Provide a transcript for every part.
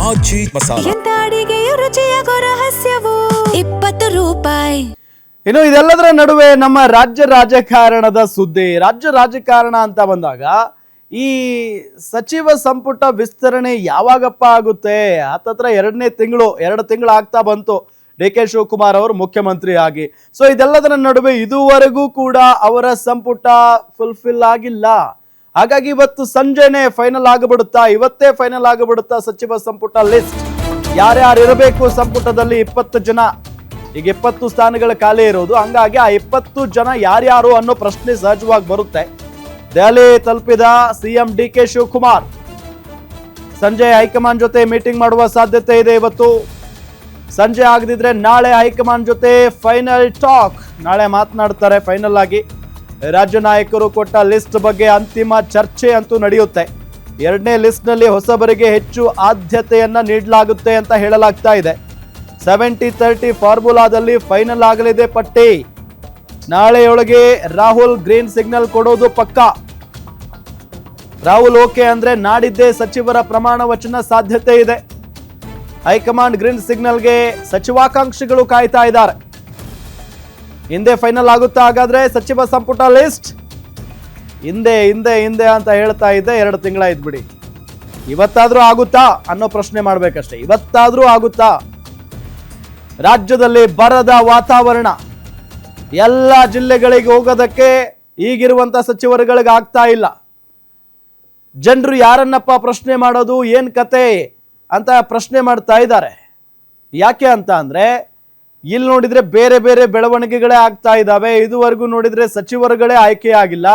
ಆಜಿ ಮಸಾಲ. ಎಂತ ಅಡಿಗೆಯ ರುಚಿಯಾಗೋ ರಹಸ್ಯವು 20 ರೂಪಾಯಿ. ಇನ್ನು ಇದೆಲ್ಲದರ ನಡುವೆ ನಮ್ಮ ರಾಜ್ಯ ರಾಜಕಾರಣದ ಸುದ್ದಿ. ರಾಜ್ಯ ರಾಜಕಾರಣ ಅಂತ ಬಂದಾಗ ಈ ಸಚಿವ ಸಂಪುಟ ವಿಸ್ತರಣೆ ಯಾವಾಗಪ್ಪ ಆಗುತ್ತೆ? ಹತ್ತತ್ರ 2 ತಿಂಗಳು ಆಗ್ತಾ ಬಂತು ಡಿ.ಕೆ. ಶಿವಕುಮಾರ್ ಅವರು ಮುಖ್ಯಮಂತ್ರಿ ಆಗಿ. ಸೊ ಇದೆಲ್ಲದರ ನಡುವೆ ಇದುವರೆಗೂ ಕೂಡ ಅವರ ಸಂಪುಟ ಫುಲ್ಫಿಲ್ ಆಗಿಲ್ಲ. ಹಾಗಾಗಿ ಇವತ್ತು ಸಂಜೆನೆ ಫೈನಲ್ ಆಗಿಬಿಡುತ್ತಾ, ಇವತ್ತೇ ಫೈನಲ್ ಆಗಿಬಿಡುತ್ತಾ ಸಚಿವ ಸಂಪುಟ ಲಿಸ್ಟ್? ಯಾರ್ಯಾರು ಇರಬೇಕು ಸಂಪುಟದಲ್ಲಿ? 20 ಜನ. ಈಗ 20 ಸ್ಥಾನಗಳ ಖಾಲಿ ಇರೋದು. ಹಂಗಾಗಿ ಆ 20 ಜನ ಯಾರ್ಯಾರು ಅನ್ನೋ ಪ್ರಶ್ನೆ ಸಹಜವಾಗಿ ಬರುತ್ತೆ. ದೆಹಲಿ ತಲುಪಿದ ಸಿಎಂ ಡಿ.ಕೆ. ಶಿವಕುಮಾರ್ ಸಂಜೆ ಹೈಕಮಾಂಡ್ ಜೊತೆ ಮೀಟಿಂಗ್ ಮಾಡುವ ಸಾಧ್ಯತೆ ಇದೆ. ಇವತ್ತು ಸಂಜೆ ಆಗದಿದ್ರೆ ನಾಳೆ ಹೈಕಮಾಂಡ್ ಜೊತೆ ಫೈನಲ್ ಟಾಕ್. ನಾಳೆ ಮಾತನಾಡ್ತಾರೆ ಫೈನಲ್ ಆಗಿ. ರಾಜ್ಯ ನಾಯಕರು ಕೊಟ್ಟ ಲಿಸ್ಟ್ ಬಗ್ಗೆ ಅಂತಿಮ ಚರ್ಚೆ ಅಂತೂ ನಡೆಯುತ್ತೆ. 2ನೇ ಲಿಸ್ಟ್ ನಲ್ಲಿ ಹೊಸಬರಿಗೆ ಹೆಚ್ಚು ಆದ್ಯತೆಯನ್ನ ನೀಡಲಾಗುತ್ತೆ ಅಂತ ಹೇಳಲಾಗ್ತಾ ಇದೆ. 70-30 ಫಾರ್ಮುಲಾದಲ್ಲಿ ಫೈನಲ್ ಆಗಲಿದೆ ಪಟ್ಟಿ. ನಾಳೆಯೊಳಗೆ ರಾಹುಲ್ ಗ್ರೀನ್ ಸಿಗ್ನಲ್ ಕೊಡೋದು ಪಕ್ಕಾ. ರಾಹುಲ್ ಓಕೆ ಅಂದ್ರೆ ನಾಡಿದ್ದೇ ಸಚಿವರ ಪ್ರಮಾಣ ವಚನ ಸಾಧ್ಯತೆ ಇದೆ. ಹೈಕಮಾಂಡ್ ಗ್ರೀನ್ ಸಿಗ್ನಲ್ಗೆ ಸಚಿವಾಕಾಂಕ್ಷಿಗಳು ಕಾಯ್ತಾ ಇದ್ದಾರೆ. ಹಿಂದೆ ಫೈನಲ್ ಆಗುತ್ತಾ ಹಾಗಾದ್ರೆ ಸಚಿವ ಸಂಪುಟ ಲಿಸ್ಟ್? ಹಿಂದೆ ಅಂತ ಹೇಳ್ತಾ ಇದ್ದೆ. 2 ತಿಂಗಳಾಯ್ತು ಬಿಡಿ. ಇವತ್ತಾದ್ರೂ ಆಗುತ್ತಾ ಅನ್ನೋ ಪ್ರಶ್ನೆ ಮಾಡ್ಬೇಕಷ್ಟೇ. ಇವತ್ತಾದ್ರೂ ಆಗುತ್ತಾ? ರಾಜ್ಯದಲ್ಲಿ ಬರದ ವಾತಾವರಣ. ಎಲ್ಲ ಜಿಲ್ಲೆಗಳಿಗೆ ಹೋಗೋದಕ್ಕೆ ಈಗಿರುವಂತ ಸಚಿವರುಗಳಿಗೆ ಆಗ್ತಾ ಇಲ್ಲ. ಜನರು ಯಾರನ್ನಪ್ಪ ಪ್ರಶ್ನೆ ಮಾಡೋದು, ಏನ್ ಕತೆ ಅಂತ ಪ್ರಶ್ನೆ ಮಾಡ್ತಾ ಇದ್ದಾರೆ. ಯಾಕೆ ಅಂತ ಅಂದ್ರೆ ಇಲ್ಲಿ ನೋಡಿದ್ರೆ ಬೇರೆ ಬೇರೆ ಬೆಳವಣಿಗೆಗಳೇ ಆಗ್ತಾ ಇದ್ದಾವೆ. ಇದುವರೆಗೂ ನೋಡಿದ್ರೆ ಸಚಿವರುಗಳೇ ಆಯ್ಕೆ ಆಗಿಲ್ಲ.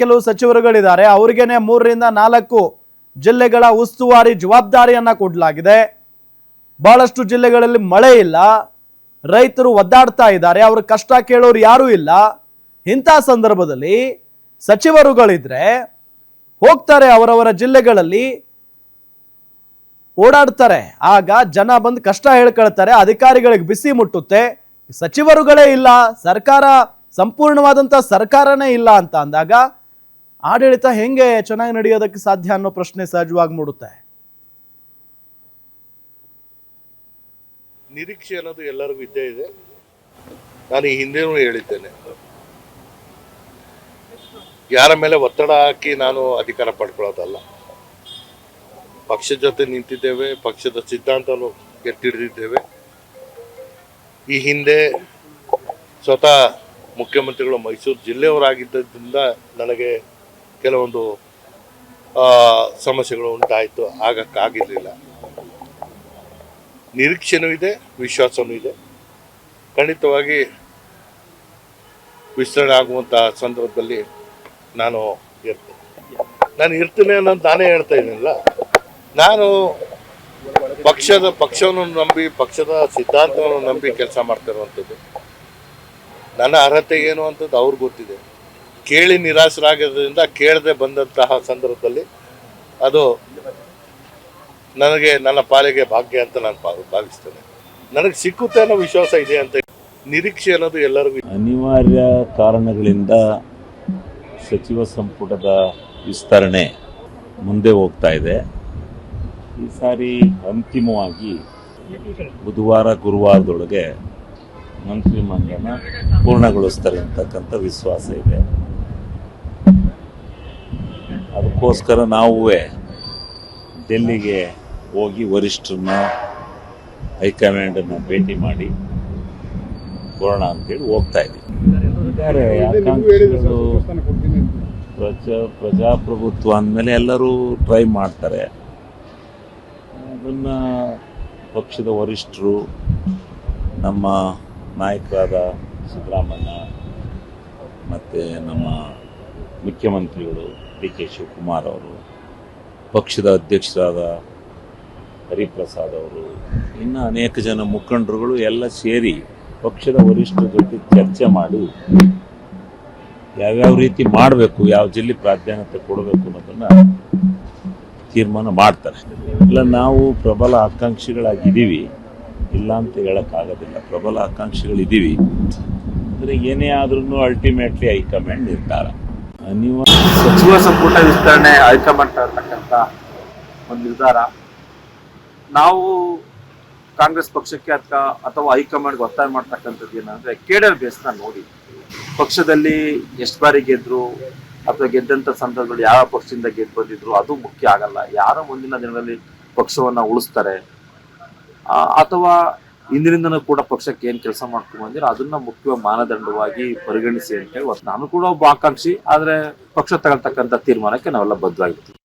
ಕೆಲವು ಸಚಿವರುಗಳಿದ್ದಾರೆ, ಅವ್ರಿಗೇನೆ 3-4 ಜಿಲ್ಲೆಗಳ ಉಸ್ತುವಾರಿ ಜವಾಬ್ದಾರಿಯನ್ನ ಕೊಡಲಾಗಿದೆ. ಬಹಳಷ್ಟು ಜಿಲ್ಲೆಗಳಲ್ಲಿ ಮಳೆ ಇಲ್ಲ, ರೈತರು ಒದ್ದಾಡ್ತಾ ಇದ್ದಾರೆ, ಅವ್ರ ಕಷ್ಟ ಕೇಳೋರು ಯಾರೂ ಇಲ್ಲ. ಇಂಥ ಸಂದರ್ಭದಲ್ಲಿ ಸಚಿವರುಗಳಿದ್ರೆ ಹೋಗ್ತಾರೆ, ಅವರವರ ಜಿಲ್ಲೆಗಳಲ್ಲಿ ಓಡಾಡ್ತಾರೆ. ಆಗ ಜನ ಬಂದು ಕಷ್ಟ ಹೇಳ್ಕೊಳ್ತಾರೆ, ಅಧಿಕಾರಿಗಳಿಗೆ ಬಿಸಿ ಮುಟ್ಟುತ್ತೆ. ಸಚಿವರುಗಳೇ ಇಲ್ಲ, ಸರ್ಕಾರ ಸಂಪೂರ್ಣವಾದಂತ ಸರ್ಕಾರನೇ ಇಲ್ಲ ಅಂತ ಅಂದಾಗ ಆಡಳಿತ ಹೆಂಗೆ ಚೆನ್ನಾಗಿ ನಡೆಯೋದಕ್ಕೆ ಸಾಧ್ಯ ಅನ್ನೋ ಪ್ರಶ್ನೆ ಸಹಜವಾಗಿ ಮೂಡುತ್ತೆ. ನಿರೀಕ್ಷೆ ಅನ್ನೋದು ಎಲ್ಲರಿಗೂ ಇದ್ದೇ ಇದೆ. ನಾನು ಈ ಹಿಂದೆನೂ ಹೇಳಿದ್ದೇನೆ, ಯಾರ ಮೇಲೆ ಒತ್ತಡ ಹಾಕಿ ನಾನು ಅಧಿಕಾರ ಪಡ್ಕೊಳ್ಳೋದಲ್ಲ. ಪಕ್ಷದ ಜೊತೆ ನಿಂತಿದ್ದೇವೆ, ಪಕ್ಷದ ಸಿದ್ಧಾಂತವನ್ನು ಎತ್ತಿಡಿದಿದ್ದೇವೆ. ಈ ಹಿಂದೆ ಸ್ವತಃ ಮುಖ್ಯಮಂತ್ರಿಗಳು ಮೈಸೂರು ಜಿಲ್ಲೆಯವರಾಗಿದ್ದರಿಂದ ನನಗೆ ಕೆಲವೊಂದು ಸಮಸ್ಯೆಗಳು ಉಂಟಾಯಿತು, ಆಗಕ್ಕಾಗಿರಲಿಲ್ಲ. ನಿರೀಕ್ಷೆನೂ ಇದೆ, ವಿಶ್ವಾಸನೂ ಇದೆ. ಖಂಡಿತವಾಗಿ ವಿಸ್ತರಣೆ ಆಗುವಂಥ ಸಂದರ್ಭದಲ್ಲಿ ನಾನು ಇರ್ತೇನೆ ಅನ್ನೋದು ನಾನೇ ಹೇಳ್ತಾ ಇದ್ದೀನಲ್ಲ. ನಾನು ಪಕ್ಷವನ್ನು ನಂಬಿ, ಪಕ್ಷದ ಸಿದ್ಧಾಂತವನ್ನು ನಂಬಿ ಕೆಲಸ ಮಾಡ್ತಾ ಇರುವಂಥದ್ದು. ನನ್ನ ಅರ್ಹತೆ ಏನು ಅಂತದ್ದು ಅವ್ರಿಗೆ ಗೊತ್ತಿದೆ. ಕೇಳಿ ನಿರಾಶರಾಗಿರೋದ್ರಿಂದ ಕೇಳದೆ ಬಂದಂತಹ ಸಂದರ್ಭದಲ್ಲಿ ಅದು ನನಗೆ, ನನ್ನ ಪಾಲಿಗೆ ಭಾಗ್ಯ ಅಂತ ನಾನು ಭಾವಿಸ್ತೇನೆ. ನನಗೆ ಸಿಕ್ಕುತ್ತೆ ಅನ್ನೋ ವಿಶ್ವಾಸ ಇದೆ ಅಂತ. ನಿರೀಕ್ಷೆ ಅನ್ನೋದು ಎಲ್ಲರಿಗೂ ಅನಿವಾರ್ಯ ಕಾರಣಗಳಿಂದ ಸಚಿವ ಸಂಪುಟದ ವಿಸ್ತರಣೆ ಮುಂದೆ ಹೋಗ್ತಾ ಇದೆ. ಈ ಸಾರಿ ಅಂತಿಮವಾಗಿ ಬುಧವಾರ ಗುರುವಾರದೊಳಗೆ ಮಂತ್ರಿಮಂಡಲ ಪೂರ್ಣಗೊಳಿಸ್ತಾರೆ ಅಂತಕ್ಕಂಥ ವಿಶ್ವಾಸ ಇದೆ. ಅದಕ್ಕೋಸ್ಕರ ನಾವು ಡೆಲ್ಲಿಗೆ ಹೋಗಿ ವರಿಷ್ಠರನ್ನ, ಹೈಕಮಾಂಡನ್ನು ಭೇಟಿ ಮಾಡಿ ಬರೋಣ ಅಂತೇಳಿ ಹೋಗ್ತಾ ಇದ್ದೀವಿ. ಆಕಾಂಕ್ಷಿಗಳು ಪ್ರಜಾಪ್ರಭುತ್ವ ಅಂದಮೇಲೆ ಎಲ್ಲರೂ ಟ್ರೈ ಮಾಡ್ತಾರೆ. ಅದನ್ನು ಪಕ್ಷದ ವರಿಷ್ಠರು, ನಮ್ಮ ನಾಯಕರಾದ ಸಿದ್ದರಾಮಯ್ಯ ಮತ್ತು ನಮ್ಮ ಮುಖ್ಯಮಂತ್ರಿಗಳು ಡಿ.ಕೆ. ಶಿವಕುಮಾರ್ ಅವರು, ಪಕ್ಷದ ಅಧ್ಯಕ್ಷರಾದ ಹರಿಪ್ರಸಾದ್ ಅವರು, ಇನ್ನು ಅನೇಕ ಜನ ಮುಖಂಡರುಗಳು ಎಲ್ಲ ಸೇರಿ ಪಕ್ಷದ ವರಿಷ್ಠರ ಜೊತೆ ಚರ್ಚೆ ಮಾಡಿ ಯಾವ್ಯಾವ ರೀತಿ ಮಾಡಬೇಕು, ಯಾವ ಜಿಲ್ಲೆ ಪ್ರಾಧಾನ್ಯತೆ ಕೊಡಬೇಕು ಅನ್ನೋದನ್ನು ತೀರ್ಮಾನ ಮಾಡ್ತಾರೆ. ಇಲ್ಲ, ನಾವು ಪ್ರಬಲ ಆಕಾಂಕ್ಷಿಗಳಾಗಿದ್ದೀವಿ, ಇಲ್ಲ ಅಂತ ಹೇಳೋಕ್ಕಾಗೋದಿಲ್ಲ. ಪ್ರಬಲ ಆಕಾಂಕ್ಷಿಗಳಿದ್ದೀವಿ ಅಂದರೆ ಏನೇ ಆದ್ರೂ ಅಲ್ಟಿಮೇಟ್ಲಿ ಹೈಕಮಾಂಡ್ ನಿರ್ಧಾರ. ಸಚಿವ ಸಂಪುಟ ವಿಸ್ತರಣೆ ಹೈಕಮಾಂಡ್ ತಕ್ಕಂಥ ಒಂದು ನಿರ್ಧಾರ. ನಾವು ಕಾಂಗ್ರೆಸ್ ಪಕ್ಷಕ್ಕೆ ಅಥವಾ ಹೈಕಮಾಂಡ್ಗೆ ಒತ್ತಾಯ ಮಾಡ್ತಕ್ಕಂಥದ್ದು ಏನಂದ್ರೆ ಕೇಡರ್ ಬೇಸ್ನ ನೋಡಿ, ಪಕ್ಷದಲ್ಲಿ ಎಷ್ಟು ಬಾರಿ ಗೆದ್ರು ಅಥವಾ ಗೆದ್ದಂತ ಸಂದರ್ಭದಲ್ಲಿ ಯಾವ ಪಕ್ಷದಿಂದ ಗೆದ್ದು ಬಂದಿದ್ರು ಅದು ಮುಖ್ಯ ಆಗಲ್ಲ. ಯಾರೋ ಮುಂದಿನ ದಿನದಲ್ಲಿ ಪಕ್ಷವನ್ನ ಉಳಿಸ್ತಾರೆ ಅಥವಾ ಇಂದಿನಿಂದನೂ ಕೂಡ ಪಕ್ಷಕ್ಕೆ ಏನ್ ಕೆಲಸ ಮಾಡ್ಕೊಂಡು ಬಂದಿರೋ ಅದನ್ನ ಮುಖ್ಯ ಮಾನದಂಡವಾಗಿ ಪರಿಗಣಿಸಿ ಅಂತ ಹೇಳಿ ನಾನು ಕೂಡ ಒಬ್ಬ ಆಕಾಂಕ್ಷಿ. ಆದ್ರೆ ಪಕ್ಷ ತಗೊಳ್ತಕ್ಕಂಥ ತೀರ್ಮಾನಕ್ಕೆ ನಾವೆಲ್ಲ ಬದ್ಧವಾಗಿರ್ತೀವಿ.